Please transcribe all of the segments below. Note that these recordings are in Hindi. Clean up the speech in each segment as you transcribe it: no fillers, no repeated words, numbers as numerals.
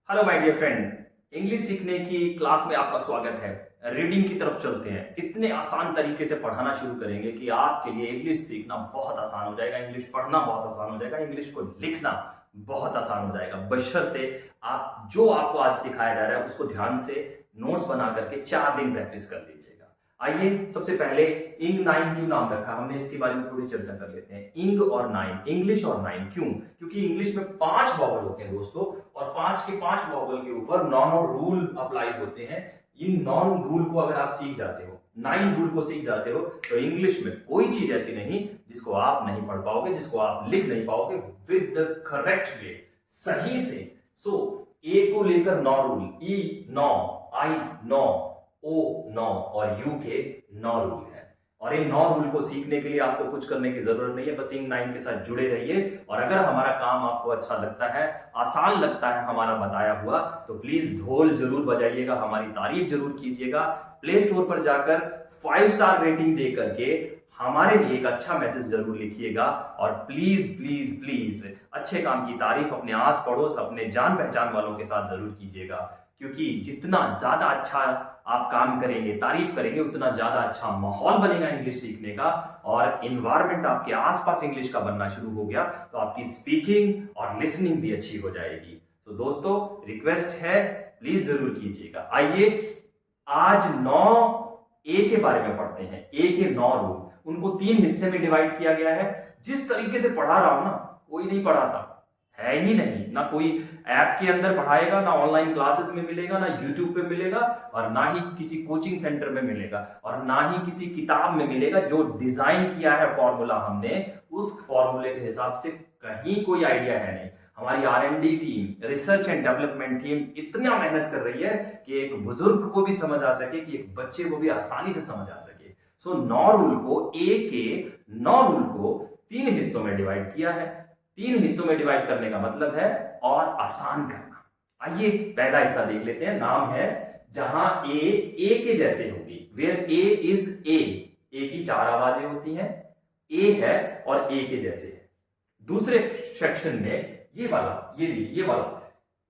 Hello my dear friend. English सीखने की क्लास में आपका स्वागत है। रीडिंग की तरफ चलते हैं। इतने आसान तरीके से पढ़ाना शुरू करेंगे कि आपके लिए इंग्लिश सीखना बहुत आसान हो जाएगा, इंग्लिश पढ़ना बहुत आसान हो जाएगा, इंग्लिश को लिखना बहुत आसान हो जाएगा, बशर्ते आप जो आपको आज सिखाया जा रहा है उसको ध्यान से नोट्स बना करके 4 दिन प्रैक्टिस कर लीजिएगा। आइए सबसे पहले इंग नाइन क्यों नाम रखा हमने, इसके बारे में थोड़ी चर्चा कर लेते हैं। इंग और नाइन, इंग्लिश और नाइन क्यों? क्योंकि इंग्लिश में 5 वॉवल होते हैं दोस्तों, और 5 के 5 वॉवल के ऊपर नॉन रूल अप्लाई होते हैं। इन नॉन रूल को अगर आप सीख जाते हो, 9 रूल को सीख जाते हो, तो इंग्लिश में कोई चीज ऐसी नहीं जिसको आप नहीं पढ़ पाओगे, जिसको आप लिख नहीं पाओगे विद द करेक्ट वे, सही से। सो ए को लेकर 9 रूल, ई 9, आई 9, ओ 9 और यू के 9 रूल है। और इन 9 रूल को सीखने के लिए आपको कुछ करने की जरूरत नहीं है, बस इन 9 के साथ जुड़े रहिए। और अगर हमारा काम आपको अच्छा लगता है, आसान लगता है हमारा बताया हुआ, तो प्लीज ढोल जरूर बजाइएगा, हमारी तारीफ जरूर कीजिएगा। प्ले स्टोर पर जाकर 5 स्टार रेटिंग दे करके हमारे लिए एक अच्छा मैसेज जरूर लिखिएगा। और प्लीज प्लीज प्लीज अच्छे काम की तारीफ अपने आस पड़ोस, अपने जान पहचान वालों के साथ जरूर कीजिएगा, क्योंकि जितना ज्यादा अच्छा आप काम करेंगे, तारीफ करेंगे, उतना ज्यादा अच्छा माहौल बनेगा इंग्लिश सीखने का। और इन्वायरमेंट आपके आसपास इंग्लिश का बनना शुरू हो गया तो आपकी स्पीकिंग और लिसनिंग भी अच्छी हो जाएगी। तो दोस्तों रिक्वेस्ट है, प्लीज जरूर कीजिएगा। आइए आज 9 ए के बारे में पढ़ते हैं। ए के 9 रूल, उनको 3 हिस्से में डिवाइड किया गया है। जिस तरीके से पढ़ा रहा हूं ना, कोई नहीं पढ़ाता है ही नहीं, ना कोई ऐप के अंदर पढ़ाएगा, ना ऑनलाइन क्लासेस में मिलेगा, ना यूट्यूब पे मिलेगा, और ना ही किसी कोचिंग सेंटर में मिलेगा, और ना ही किसी किताब में मिलेगा। जो डिजाइन किया है फॉर्मूला हमने, उस फॉर्मूले के हिसाब से कहीं कोई आइडिया है नहीं। हमारी R&D team, research and development team इतना मेहनत कर रही है कि एक बुजुर्ग को भी समझ आ सके, कि एक बच्चे को भी आसानी से समझ आ सके। सो 9 रूल को, ए के 9 रूल को 3 हिस्सों में डिवाइड किया है। 3 हिस्सों में डिवाइड करने का मतलब है और आसान करना। आइए पहला हिस्सा देख लेते हैं। नाम है जहां ए के जैसे होगी, वेयर ए इज ए की 4 आवाजें होती हैं, ए है और ए के जैसे है। दूसरे सेक्शन में ये वाला, ये वाला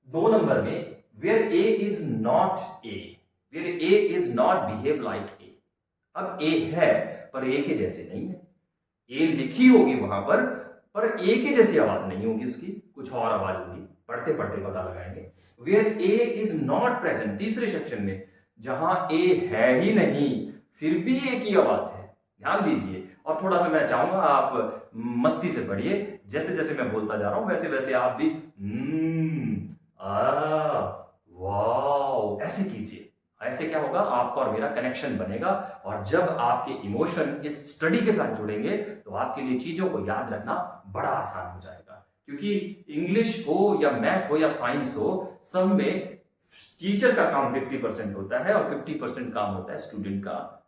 2 नंबर में, where A is not A, where A is not behave like A. अब ए है पर ए के जैसे नहीं है। ए लिखी होगी वहां पर ए के जैसी आवाज नहीं होगी, उसकी कुछ और आवाज होगी। पढ़ते पढ़ते पता लगाएंगे। Where A is not present, तीसरे सेक्शन में, जहां ए है ही नहीं फिर भी ए की आवाज है। ध्यान दीजिए। और थोड़ा सा मैं चाहूंगा आप मस्ती से पढ़िए, जैसे जैसे मैं बोलता जा रहा हूं वैसे वैसे आप भी वाह ऐसे कीजिए। ऐसे क्या होगा, आपका और मेरा कनेक्शन बनेगा। और जब आपके इमोशन इस स्टडी के साथ जुड़ेंगे तो आपके लिए चीजों को याद रखना बड़ा आसान हो जाएगा। क्योंकि इंग्लिश हो या मैथ हो या साइंस हो, सब में टीचर का काम 50% होता है और 50% काम होता है स्टूडेंट का।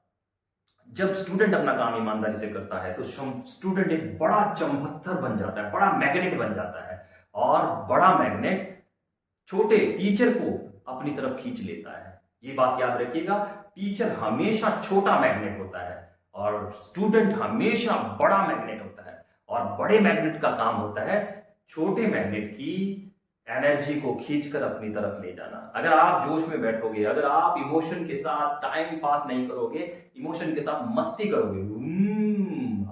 जब स्टूडेंट अपना काम ईमानदारी से करता है तो स्टूडेंट एक बड़ा चमपत्थर बन जाता है, बड़ा मैग्नेट बन जाता है। और बड़ा मैग्नेट छोटे टीचर को अपनी तरफ खींच लेता है। ये बात याद रखिएगा, टीचर हमेशा छोटा मैग्नेट होता है और स्टूडेंट हमेशा बड़ा मैग्नेट होता है। और बड़े मैग्नेट का काम होता है छोटे मैग्नेट की एनर्जी को खींचकर अपनी तरफ ले जाना। अगर आप जोश में बैठोगे, अगर आप इमोशन के साथ टाइम पास नहीं करोगे, इमोशन के साथ मस्ती करोगे,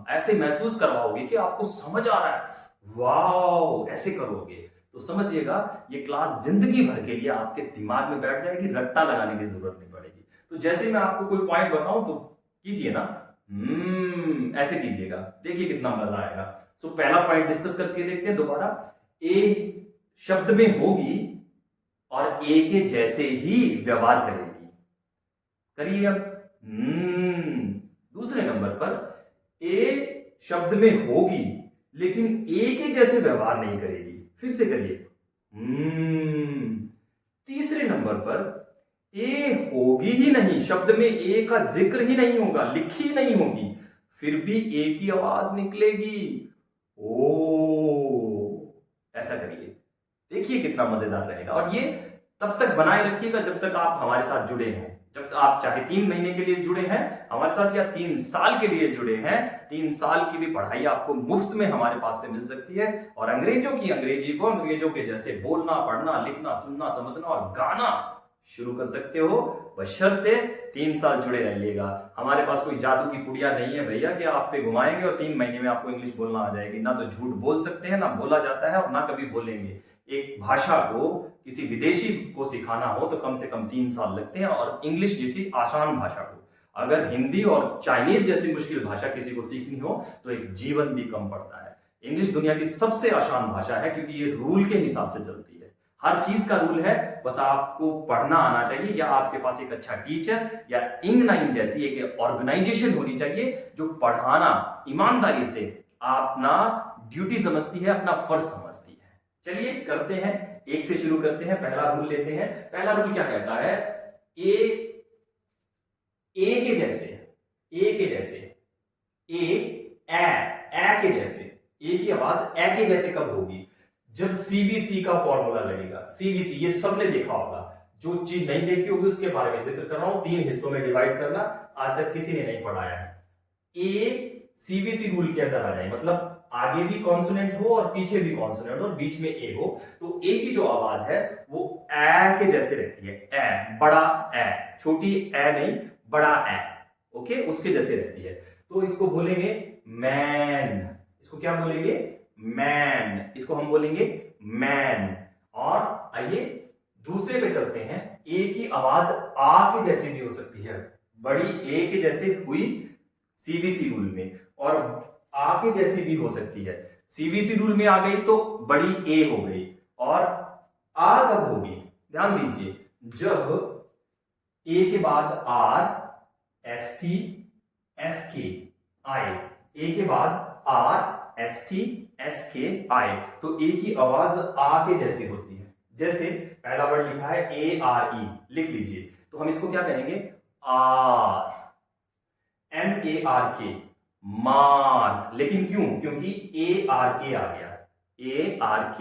ऐसे महसूस करवाओगे कि आपको समझ आ रहा है, वाओ ऐसे करोगे, तो समझिएगा ये क्लास जिंदगी भर के लिए आपके दिमाग में बैठ जाएगी, रट्टा लगाने की जरूरत नहीं पड़ेगी। तो जैसे मैं आपको कोई पॉइंट बताऊं तो कीजिए ना, ऐसे कीजिएगा, देखिए कितना मजा आएगा। सो पहला पॉइंट डिस्कस करके देखते हैं दोबारा। ए शब्द में होगी और ए के जैसे ही व्यवहार करेगी। करिए अब। दूसरे नंबर पर ए शब्द में होगी लेकिन ए के जैसे व्यवहार नहीं करेगी। फिर से करिए। तीसरे नंबर पर ए होगी ही नहीं, शब्द में ए का जिक्र ही नहीं होगा, लिखी ही नहीं होगी, फिर भी ए की आवाज निकलेगी, ओ ऐसा करिए, देखिए कितना मजेदार रहेगा। और ये तब तक बनाए रखिएगा जब तक आप हमारे साथ जुड़े हैं। जब तक आप चाहे 3 महीने के लिए जुड़े हैं हमारे साथ या 3 साल के लिए जुड़े हैं, 3 साल की भी पढ़ाई आपको मुफ्त में हमारे पास से मिल सकती है। और अंग्रेजों की अंग्रेजी को अंग्रेजों के जैसे बोलना, पढ़ना, लिखना, सुनना, समझना और गाना शुरू कर सकते हो, बशर्ते 3 साल जुड़े रहिएगा। हमारे पास कोई जादू की पुड़िया नहीं है भैया कि आप पे घुमाएंगे और 3 महीने में आपको इंग्लिश बोलना आ जाएगी। ना तो झूठ बोल सकते हैं, ना बोला जाता है और ना कभी बोलेंगे। एक भाषा को किसी विदेशी को सिखाना हो तो कम से कम 3 साल लगते हैं, और इंग्लिश जैसी आसान भाषा को, अगर हिंदी और चाइनीज जैसी मुश्किल भाषा किसी को सीखनी हो तो एक जीवन भी कम पड़ता है। इंग्लिश दुनिया की सबसे आसान भाषा है क्योंकि ये रूल के हिसाब से चलती है। हर चीज का रूल है, बस आपको पढ़ना आना चाहिए, या आपके पास एक अच्छा टीचर या इंग9 जैसी एक ऑर्गेनाइजेशन होनी चाहिए जो पढ़ाना ईमानदारी से अपना ड्यूटी समझती है, अपना फर्ज समझती है। चलिए करते हैं, एक से शुरू करते हैं। पहला रूल लेते हैं। पहला रूल क्या कहता है? ए के जैसे, ए के जैसे, ए के जैसे, ए की आवाज ए के जैसे कब होगी? जब सीबीसी का फॉर्मूला लगेगा। सीबीसी ये सबने देखा होगा, जो चीज नहीं देखी होगी उसके बारे में जिक्र कर रहा हूं। 3 हिस्सों में डिवाइड करना, आज तक किसी ने नहीं पढ़ाया है। ए सीबीसी रूल के अंदर आ जाए, मतलब आगे भी कॉन्सोनेंट हो और पीछे भी कॉन्सोनेंट हो और बीच में ए हो, तो ए की जो आवाज है वो ए के जैसे रहती है। ए, बड़ा ए, छोटी ए नहीं, बड़ा ए, ओके, उसके जैसे रहती है। तो इसको बोलेंगे मैन। इसको क्या बोलेंगे? मैन। इसको हम बोलेंगे मैन। और आइए दूसरे पे चलते हैं। ए की आवाज आ के जैसे भी हो सकती है, बड़ी ए के जैसे हुई सीबीसी रूल में, और आ के जैसी भी हो सकती है। सीबीसी रूल में आ गई तो बड़ी ए हो गई, और आ कब होगी? ध्यान दीजिए, जब ए के बाद आर, एस टी, एस के आए। ए के बाद आर, एस टी, एस के आए तो ए की आवाज आ के जैसी होती है। जैसे पहला वर्ड लिखा है ARE, लिख लीजिए, तो हम इसको क्या कहेंगे? R, MARK, mark. लेकिन क्यों? क्योंकि ARK आ गया। ARK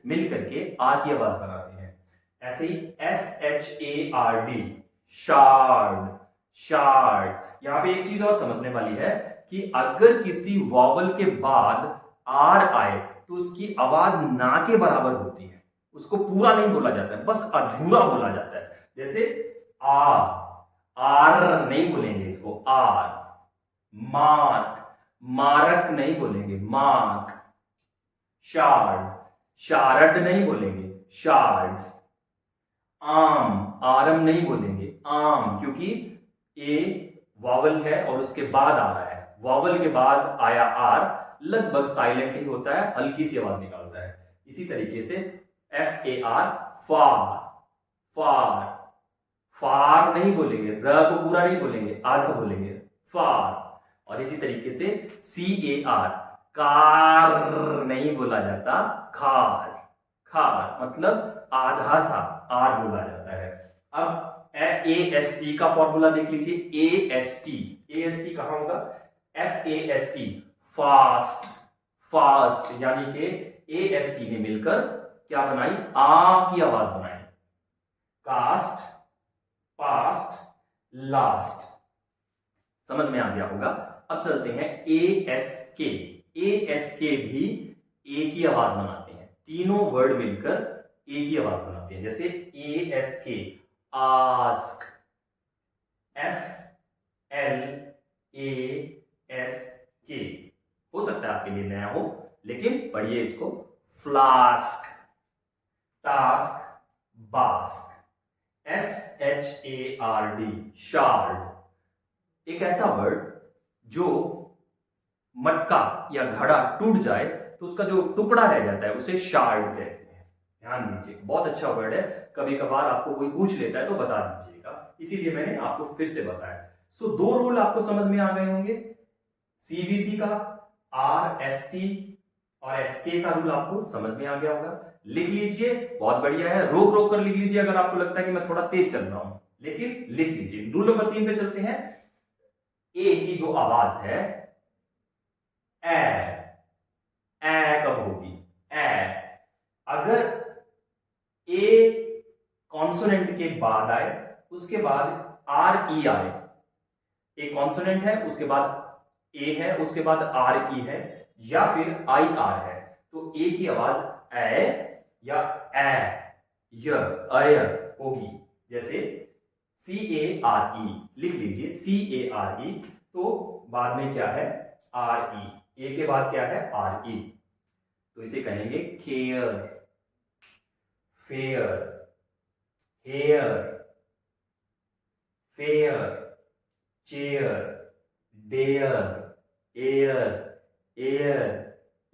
मिल करके आ की आवाज बनाते हैं। ऐसे ही SHARD, शार्ड, शार्ड। यहां पे एक चीज और समझने वाली है कि अगर किसी वॉवल के बाद आर आए तो उसकी आवाज ना के बराबर होती है, उसको पूरा नहीं बोला जाता है, बस अधूरा बोला जाता है। जैसे आर नहीं बोलेंगे इसको, आर। मार्क, मारक नहीं बोलेंगे, मार्क। शार्ड, शार्ड नहीं बोलेंगे, शार्ड। आम, आरम नहीं बोलेंगे, आम, क्योंकि ए वॉवल है और उसके बाद आ रहा है। वॉवल के बाद आया आर लगभग साइलेंट ही होता है, हल्की सी आवाज निकालता है। इसी तरीके से FAR, फार, फार, फार नहीं बोलेंगे, र को पूरा नहीं बोलेंगे, आधा बोलेंगे, फार। और इसी तरीके से CAR, कार नहीं बोला जाता, खार, खार, मतलब आधा सा आर बोला जाता है। अब AST का फॉर्मूला देख लीजिए। AST कहां होगा? FAST, फास्ट, फास्ट, यानी कि AST ने मिलकर क्या बनाई? आ की आवाज बनाई। Cast, past, last. समझ में आ गया होगा। अब चलते हैं ASK। ASK भी ए की आवाज बनाते हैं, तीनों वर्ड मिलकर ए की आवाज बनाते हैं। जैसे ASK, आस्क, FLASK। हो सकता है आपके लिए नया हो, लेकिन पढ़िए इसको। Flask, task, bask. SHARD, shard. एक ऐसा वर्ड जो मटका या घड़ा टूट जाए तो उसका जो टुकड़ा रह जाता है उसे शार्ड कहते हैं। ध्यान दीजिए, बहुत अच्छा वर्ड है। कभी कभार आपको कोई पूछ लेता है तो बता दीजिएगा, इसीलिए मैंने आपको फिर से बताया। सो 2 रूल आपको समझ में आ गए होंगे। CBC का RST और SK का रूल आपको समझ में आ गया होगा। लिख लीजिए, बहुत बढ़िया है। रोक रोक कर लिख लीजिए अगर आपको लगता है कि मैं थोड़ा तेज चल रहा हूं, लेकिन लिख लीजिए। रूल नंबर 3 पे चलते हैं। ए की जो आवाज है ए कब होगी? अगर ए कॉन्सोनेंट के बाद आए उसके बाद आर ई आए, एक कॉन्सोनेंट है, उसके बाद ए है, उसके बाद आर ई है, या फिर आई आर है, तो ए की आवाज ए या य होगी। जैसे सी ए आर ई लिख लीजिए, सी ए आर ई, तो बाद में क्या है आर ई, ए के बाद क्या है आर ई, तो इसे कहेंगे care, fair, hair, fair, chair, dare, air, air,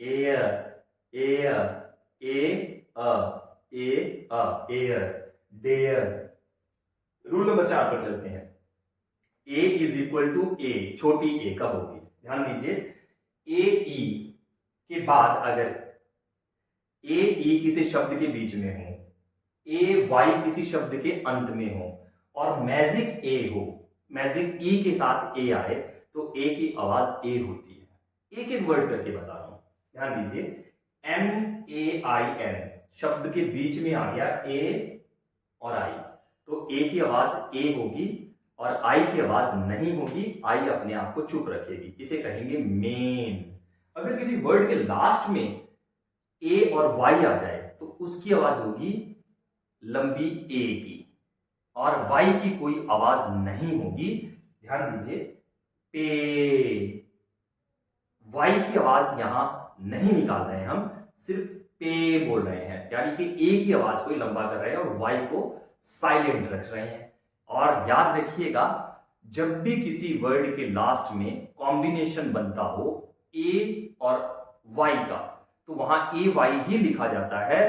air, air, air, dare. Rule number 4 पर चलते हैं। A is equal to A, छोटी ए कब होगी, ध्यान दीजिए, ए ई के बाद अगर ए ई किसी शब्द के बीच में हो, ए वाई किसी शब्द के अंत में हो, और मैजिक ए हो, मैजिक ई के साथ ए आए, तो ए की आवाज ए होती है। एक एक वर्ड करके बता रहा हूं, ध्यान दीजिए, एम ए आई एन शब्द के बीच में आ गया ए और आई, तो ए की आवाज ए होगी और आई की आवाज नहीं होगी, आई अपने आप को चुप रखेगी, इसे कहेंगे मेन। अगर किसी वर्ड के लास्ट में ए और वाई आ जाए तो उसकी आवाज होगी लंबी ए की, और वाई की कोई आवाज नहीं होगी। ध्यान दीजिए, पे, वाई की आवाज यहां नहीं निकाल रहे हैं हम, सिर्फ पे बोल रहे हैं, यानी कि ए की आवाज को लंबा कर रहे हैं और वाई को साइलेंट रख रहे हैं। और याद रखिएगा, जब भी किसी वर्ड के लास्ट में कॉम्बिनेशन बनता हो ए और वाई का, तो वहां ए वाई ही लिखा जाता है,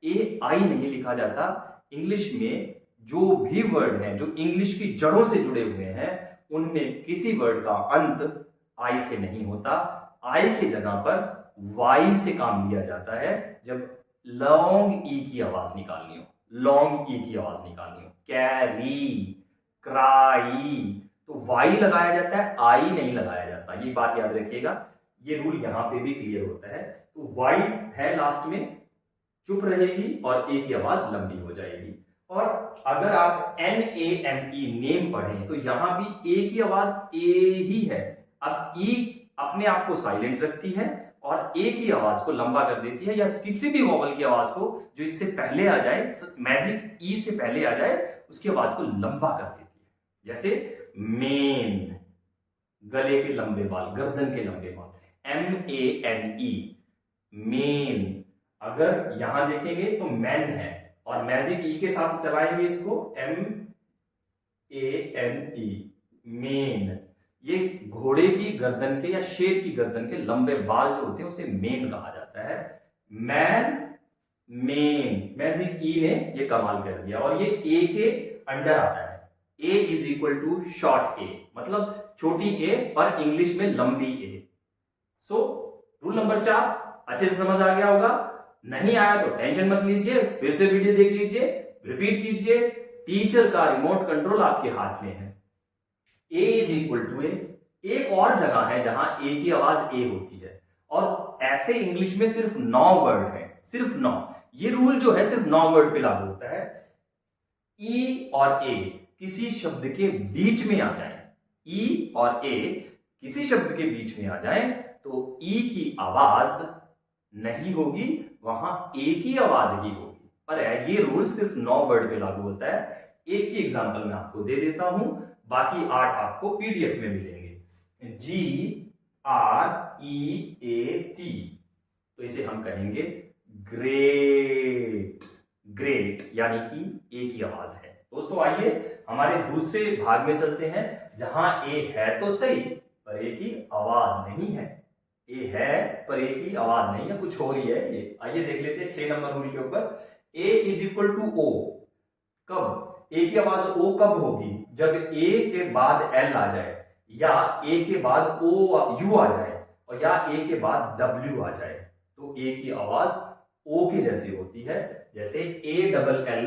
ए आई नहीं लिखा जाता। इंग्लिश में जो भी वर्ड हैं जो इंग्लिश की जड़ों से जुड़े हुए हैं, उनमें किसी वर्ड का अंत आई से नहीं होता। आई की जगह पर वाई से काम लिया जाता है जब लॉन्ग ई की आवाज निकालनी हो, लॉन्ग ई की आवाज निकालनी हो, कैरी, क्राई, तो वाई लगाया जाता है, आई नहीं लगाया जाता, ये बात याद रखिएगा। ये रूल यहां पे भी क्लियर होता है। तो वाई है लास्ट में, चुप रहेगी और ए की आवाज लंबी हो जाएगी। और अगर आप N A M E name पढ़ें तो यहां भी ए की आवाज ए ही है। अब ई अपने आप को साइलेंट रखती है और ए की आवाज को लंबा कर देती है, या किसी भी वॉवल की आवाज को जो इससे पहले आ जाए, मैजिक ई से पहले आ जाए, उसकी आवाज को लंबा कर देती है। जैसे मेन, गले के लंबे बाल, गर्दन के लंबे बाल, M A N E, mane. अगर यहां देखेंगे तो मैन है, और मैजिक ई के साथ चलाए हुए इसको M A N E, mane. ये घोड़े की गर्दन के या शेर की गर्दन के लंबे बाल जो होते हैं उसे मेन कहा जाता है। मैन, मेन, मैजिक ई ने ये कमाल कर दिया, और ये ए के अंडर आता है। ए इज इक्वल टू शॉर्ट ए, मतलब छोटी ए और इंग्लिश में लंबी ए। सो रूल नंबर 4 अच्छे से समझ आ गया होगा। नहीं आया तो टेंशन मत लीजिए, फिर से वीडियो देख लीजिए, रिपीट कीजिए। टीचर का रिमोट कंट्रोल आपके हाथ में है। ए इज इक्वल टू ए, एक और जगह है जहां ए की आवाज ए होती है, और ऐसे इंग्लिश में सिर्फ 9 वर्ड है, सिर्फ 9। ये रूल जो है सिर्फ 9 वर्ड पे लागू होता है। ई और ए किसी शब्द के बीच में आ जाए, ई और ए किसी शब्द के बीच में आ जाए, तो ई की आवाज नहीं होगी, वहां ए की आवाज ही होगी। पर ये रूल सिर्फ 9 वर्ड पे लागू होता है। एक की एग्जांपल मैं आपको दे देता हूं, बाकी 8 आपको पीडीएफ में मिलेंगे। GREAT, तो इसे हम कहेंगे ग्रेट, ग्रेट, यानी कि ए की आवाज है। दोस्तों आइए हमारे दूसरे भाग में चलते हैं, जहां ए है तो सही पर ए की आवाज नहीं है। ए है पर ए की आवाज नहीं है, कुछ हो रही है ये। आइए देख लेते हैं 6 नंबर रूल के ऊपर। ए इज इक्वल टू ओ, कब ए की आवाज ओ कब होगी? जब ए के बाद एल आ जाए, या ए के बाद ओ यू आ जाए, और या ए के बाद डब्ल्यू आ जाए, तो ए की आवाज ओ के जैसी होती है। जैसे ए डबल एल,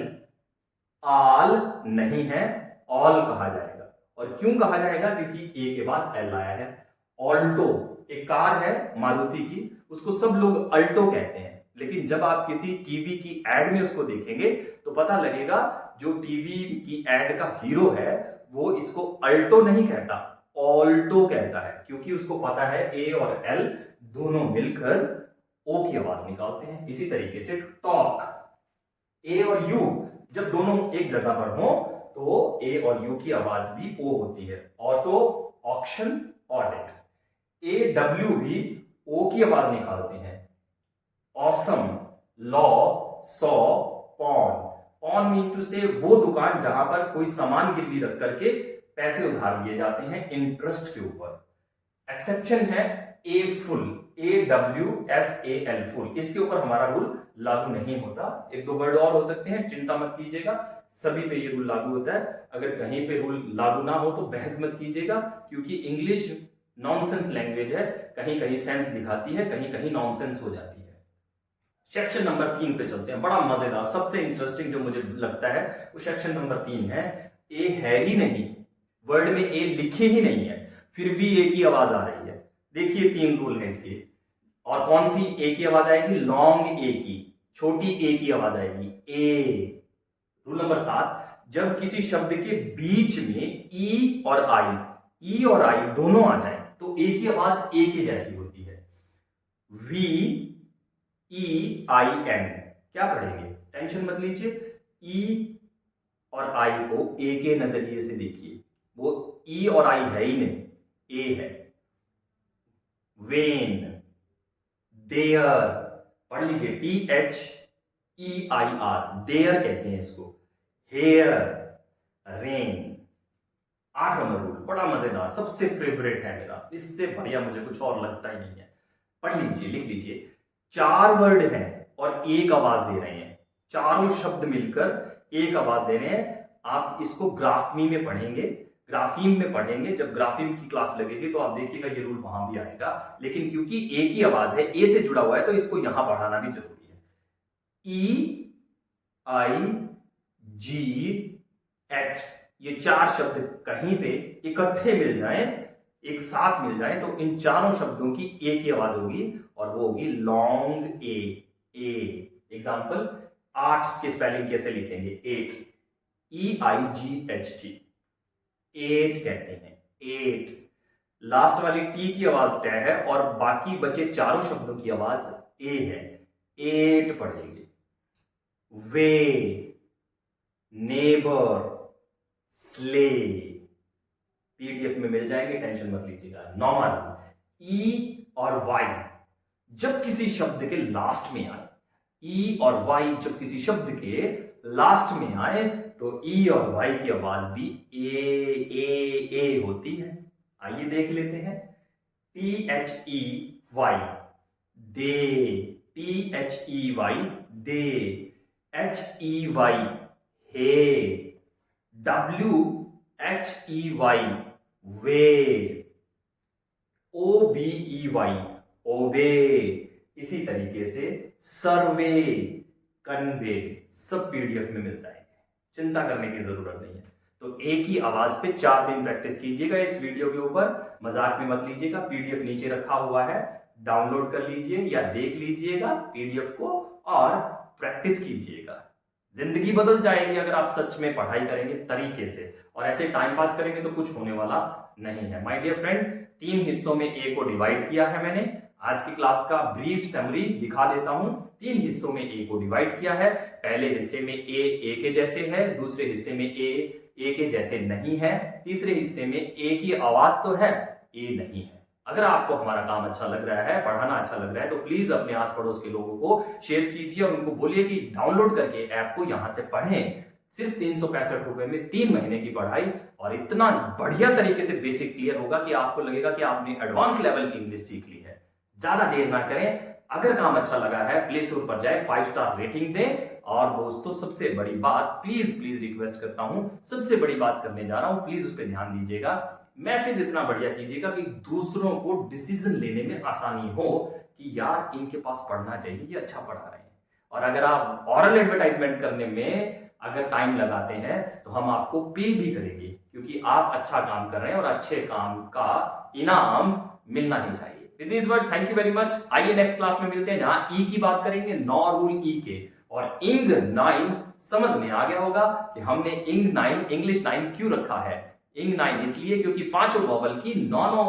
आल नहीं है, ऑल कहा जाएगा। और क्यों कहा जाएगा? क्योंकि ए के बाद एल आया है। ऑल्टो, एक कार है मारुति की, उसको सब लोग अल्टो कहते हैं, लेकिन जब आप किसी टीवी की एड में उसको देखेंगे तो पता लगेगा जो टीवी की एड का हीरो है वो इसको अल्टो नहीं कहता, ऑल्टो कहता है, क्योंकि उसको पता है ए और एल दोनों मिलकर ओ की आवाज निकालते हैं। इसी तरीके से टॉक, ए और यू जब दोनों एक जगह पर हो तो ए और यू की आवाज भी ओ होती है। Auto, auction, audit. A W भी ओ की आवाज निकालते हैं। Awesome, law, saw, pawn. Pawn mean to से वो दुकान जहां पर कोई सामान गिरवी रख करके पैसे उधार लिए जाते हैं इंटरेस्ट के ऊपर। एक्सेप्शन है ए फुल, AWFAL फुल, इसके ऊपर हमारा रूल लागू नहीं होता। एक दो वर्ड और हो सकते हैं, चिंता मत कीजिएगा, सभी पे ये रूल लागू होता है। अगर कहीं पे रूल लागू ना हो तो बहस मत कीजिएगा, क्योंकि इंग्लिश नॉनसेंस लैंग्वेज है, कहीं कहीं सेंस दिखाती है, कहीं कहीं नॉनसेंस हो जाती है। सेक्शन नंबर 3 पे चलते हैं, बड़ा मजेदार, सबसे इंटरेस्टिंग जो मुझे लगता है वो सेक्शन नंबर 3 है। ए है ही नहीं, वर्ड में ए लिखे ही नहीं है, फिर भी ए की आवाज आ रही है। देखिए 3 रूल है इसके। और कौन सी ए की आवाज आएगी? लॉन्ग ए की, छोटी ए की आवाज आएगी, ए। रूल नंबर 7, जब किसी शब्द के बीच में ई और आई दोनों आ जाए तो ए की आवाज ए के जैसी होती है। VEIN, क्या पढ़ेंगे? टेंशन मत लीजिए, ई और आई को ए के नजरिए से देखिए, वो ई और आई है ही नहीं, ए है। वेन, देयर, पढ़ लीजिए, THEIR, देयर कहते हैं इसको। Hair, rain. 8 नंबर रूल बड़ा मजेदार, सबसे फेवरेट है मेरा, इससे बढ़िया मुझे कुछ और लगता ही नहीं है। पढ़ लीजिए, लिख लीजिए। 4 वर्ड हैं और एक आवाज दे रहे हैं, चारों शब्द मिलकर एक आवाज दे रहे हैं। आप इसको ग्राफमी में पढ़ेंगे, ग्राफीम में पढ़ेंगे। जब ग्राफीम की क्लास लगेगी तो आप देखिएगा ये रूल वहां भी आएगा, लेकिन क्योंकि ए की आवाज है, ए से जुड़ा हुआ है, तो इसको यहां पढ़ाना भी जरूरी है। EIGH, ये 4 शब्द कहीं पे इकट्ठे मिल जाएं, एक साथ मिल जाएं, तो इन चारों शब्दों की ए की आवाज होगी और वो होगी लॉन्ग ए। एग्जाम्पल, आर्ट्स की स्पेलिंग कैसे लिखेंगे? 8, EIGHT, 8 कहते हैं, 8। लास्ट वाली टी की आवाज ट है और बाकी बचे चारों शब्दों की आवाज ए है, 8 पढ़ेंगे। वे, नेबर, स्ले, पीडीएफ में मिल जाएंगे, टेंशन मत लीजिएगा। नॉर्मल, ई और वाई जब किसी शब्द के लास्ट में आए, ई और वाई जब किसी शब्द के लास्ट में आए तो ई और वाई की आवाज भी ए होती है। आइए देख लेते हैं। THEY, they, THEY, they. HEY, hey. WHEY, way. OBEY, ओबे। इसी तरीके से सर्वे, कन्वे, सब पीडीएफ में मिल जाएंगे, चिंता करने की जरूरत नहीं है। तो एक ही आवाज पे 4 दिन प्रैक्टिस कीजिएगा इस वीडियो के ऊपर, मजाक में मत लीजिएगा। पीडीएफ नीचे रखा हुआ है, डाउनलोड कर लीजिए या देख लीजिएगा पीडीएफ को और प्रैक्टिस कीजिएगा। जिंदगी बदल जाएगी अगर आप सच में पढ़ाई करेंगे तरीके से, और ऐसे टाइम पास करेंगे तो कुछ होने वाला नहीं है। माय डियर फ्रेंड, 3 हिस्सों में ए को डिवाइड किया है मैंने। आज की क्लास का ब्रीफ समरी दिखा देता हूं। 3 हिस्सों में ए को डिवाइड किया है। पहले हिस्से में ए के जैसे है, दूसरे हिस्से में ए के जैसे नहीं है, तीसरे हिस्से में ए की आवाज तो है, ए नहीं है। अगर आपको हमारा काम अच्छा लग रहा है, पढ़ाना अच्छा लग रहा है, तो प्लीज अपने आस पड़ोस के लोगों को शेयर कीजिए और उनको बोलिए कि डाउनलोड करके ऐप को यहां से पढ़ें। सिर्फ 365 रुपए में 3 महीने की पढ़ाई, और इतना बढ़िया तरीके से बेसिक क्लियर होगा कि आपको लगेगा कि आपने एडवांस लेवल की इंग्लिश सीख ली है। ज्यादा देर ना करें, अगर काम अच्छा लगा है प्ले स्टोर पर जाए, 5 स्टार रेटिंग दें। और दोस्तों सबसे बड़ी बात, प्लीज रिक्वेस्ट करता हूं, सबसे बड़ी बात करने जा रहा हूं, प्लीज उस पर ध्यान दीजिएगा। मैसेज इतना बढ़िया कीजिएगा कि दूसरों को डिसीजन लेने में आसानी हो कि यार इनके पास पढ़ना चाहिए, ये अच्छा पढ़ा रहे हैं। और अगर आप ऑरल एडवर्टाइजमेंट करने में अगर टाइम लगाते हैं तो हम आपको पे भी करेंगे, क्योंकि आप अच्छा काम कर रहे हैं और अच्छे काम का इनाम मिलना ही चाहिए। With this word thank you very much. आइए नेक्स्ट क्लास में मिलते हैं जहां ई की बात करेंगे, नॉ रूल ई के। और इंग 9 समझ में आ गया होगा कि हमने इंग 9 इंग्लिश 9 क्यों रखा है। इंग 9 इसलिए क्योंकि पांचों वॉवल की 9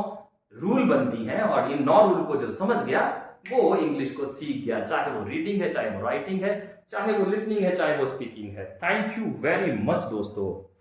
रूल बनती हैं, और इन 9 रूल को जो समझ गया वो इंग्लिश को सीख गया, चाहे वो रीडिंग है, चाहे वो राइटिंग है, चाहे वो लिसनिंग है, चाहे वो स्पीकिंग है। थैंक यू वेरी मच दोस्तों।